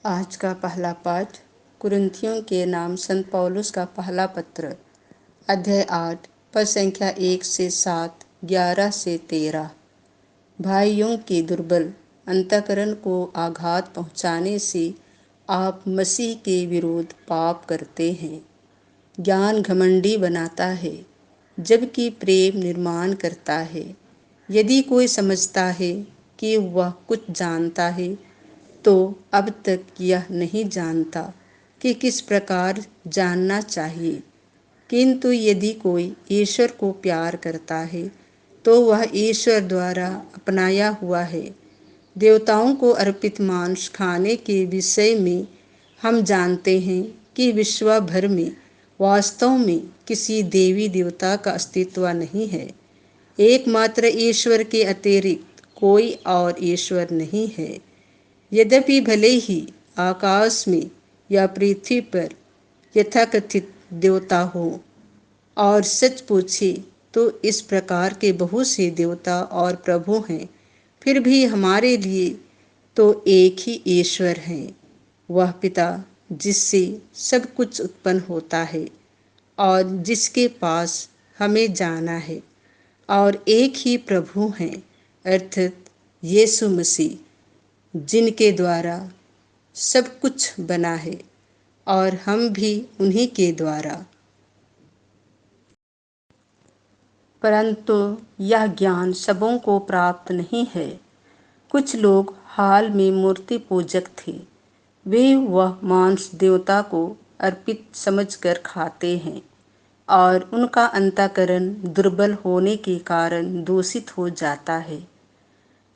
आज का पहला पाठ कुरिन्थियों के नाम संत पौलुस का पहला पत्र, अध्याय 8, पद संख्या 1 से 7, 11 से 13। भाइयों के दुर्बल अंतःकरण को आघात पहुँचाने से आप मसीह के विरोध पाप करते हैं। ज्ञान घमंडी बनाता है, जबकि प्रेम निर्माण करता है। यदि कोई समझता है कि वह कुछ जानता है, तो अब तक यह नहीं जानता कि किस प्रकार जानना चाहिए। किंतु यदि कोई ईश्वर को प्यार करता है, तो वह ईश्वर द्वारा अपनाया हुआ है। देवताओं को अर्पित मांस खाने के विषय में हम जानते हैं कि विश्व भर में वास्तव में किसी देवी देवता का अस्तित्व नहीं है। एकमात्र ईश्वर के अतिरिक्त कोई और ईश्वर नहीं है। यद्यपि भले ही आकाश में या पृथ्वी पर यथाकथित देवता हो, और सच पूछे तो इस प्रकार के बहुत से देवता और प्रभु हैं, फिर भी हमारे लिए तो एक ही ईश्वर है, वह पिता जिससे सब कुछ उत्पन्न होता है और जिसके पास हमें जाना है। और एक ही प्रभु हैं, अर्थात यीशु मसीह, जिनके द्वारा सब कुछ बना है और हम भी उन्हीं के द्वारा। परंतु यह ज्ञान सबों को प्राप्त नहीं है। कुछ लोग हाल में मूर्ति पूजक थे। वे वह मांस देवता को अर्पित समझकर खाते हैं और उनका अंतःकरण दुर्बल होने के कारण दूषित हो जाता है।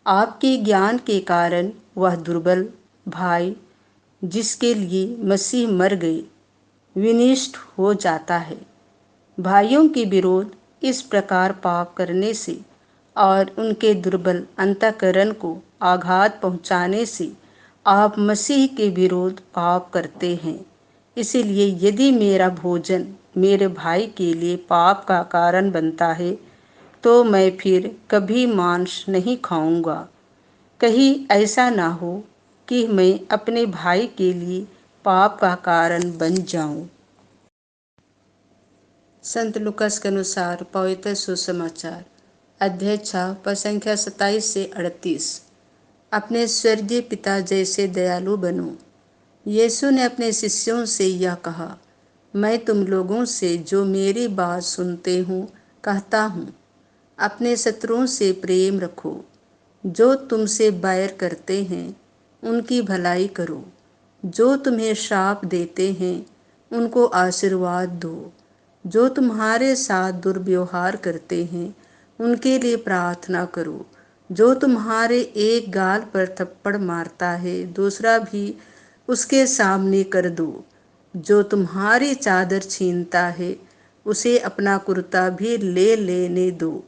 आपके ज्ञान के कारण वह दुर्बल भाई, जिसके लिए मसीह मर गए, विनिष्ट हो जाता है। भाइयों के विरोध इस प्रकार पाप करने से और उनके दुर्बल अंतःकरण को आघात पहुँचाने से आप मसीह के विरोध पाप करते हैं। इसलिए यदि मेरा भोजन मेरे भाई के लिए पाप का कारण बनता है, तो मैं फिर कभी मांस नहीं खाऊंगा। कहीं ऐसा ना हो कि मैं अपने भाई के लिए पाप का कारण बन जाऊं। संत लूकास के अनुसार पवित्र सुसमाचार, अध्याय 6, पद संख्या 27 से 38। अपने स्वर्गीय पिता जैसे दयालु बनो। यीशु ने अपने शिष्यों से यह कहा, मैं तुम लोगों से जो मेरी बात सुनते हूँ कहता हूँ, अपने शत्रुओं से प्रेम रखो। जो तुमसे बैर करते हैं उनकी भलाई करो। जो तुम्हें श्राप देते हैं उनको आशीर्वाद दो। जो तुम्हारे साथ दुर्व्यवहार करते हैं उनके लिए प्रार्थना करो। जो तुम्हारे एक गाल पर थप्पड़ मारता है, दूसरा भी उसके सामने कर दो। जो तुम्हारी चादर छीनता है, उसे अपना कुर्ता भी ले लेने दो।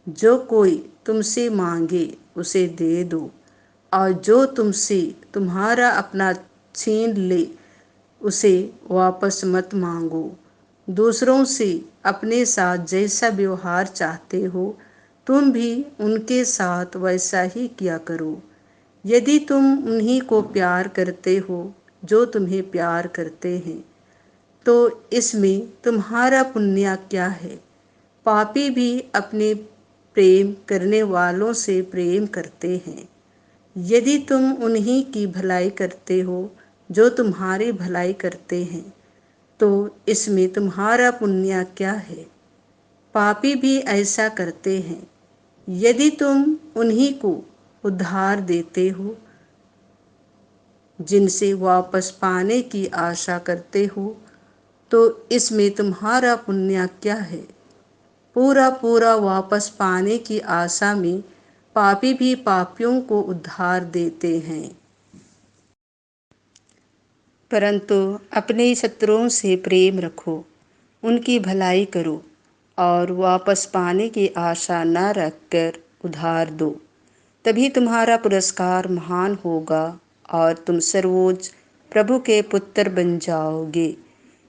जो कोई तुमसे मांगे उसे दे दो, और जो तुमसे तुम्हारा अपना छीन ले उसे वापस मत मांगो। दूसरों से अपने साथ जैसा व्यवहार चाहते हो, तुम भी उनके साथ वैसा ही किया करो। यदि तुम उन्हीं को प्यार करते हो जो तुम्हें प्यार करते हैं, तो इसमें तुम्हारा पुण्य क्या है? पापी भी अपने प्रेम करने वालों से प्रेम करते हैं। यदि तुम उन्हीं की भलाई करते हो जो तुम्हारी भलाई करते हैं, तो इसमें तुम्हारा पुण्य क्या है? पापी भी ऐसा करते हैं। यदि तुम उन्हीं को उद्धार देते हो जिनसे वापस पाने की आशा करते हो, तो इसमें तुम्हारा पुण्य क्या है? पूरा पूरा वापस पाने की आशा में पापी भी पापियों को उद्धार देते हैं। परंतु अपने शत्रुओं से प्रेम रखो, उनकी भलाई करो और वापस पाने की आशा न रखकर उधार दो। तभी तुम्हारा पुरस्कार महान होगा और तुम सर्वोच्च प्रभु के पुत्र बन जाओगे,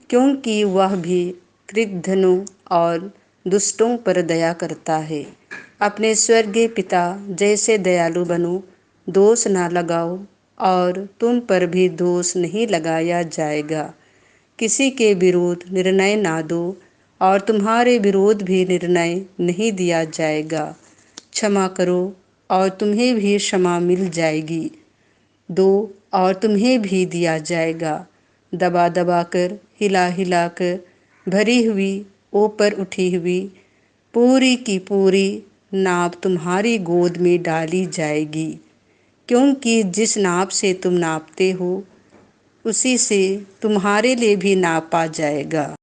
क्योंकि वह भी कृतघ्नों और दुष्टों पर दया करता है। अपने स्वर्गीय पिता जैसे दयालु बनो, दोष न लगाओ और तुम पर भी दोष नहीं लगाया जाएगा। किसी के विरुद्ध निर्णय ना दो और तुम्हारे विरोध भी निर्णय नहीं दिया जाएगा। क्षमा करो और तुम्हें भी क्षमा मिल जाएगी। दो और तुम्हें भी दिया जाएगा। दबा दबा कर, हिला हिला कर भरी हुई, ऊपर उठी हुई पूरी की पूरी नाप तुम्हारी गोद में डाली जाएगी। क्योंकि जिस नाप से तुम नापते हो उसी से तुम्हारे लिए भी नापा जाएगा।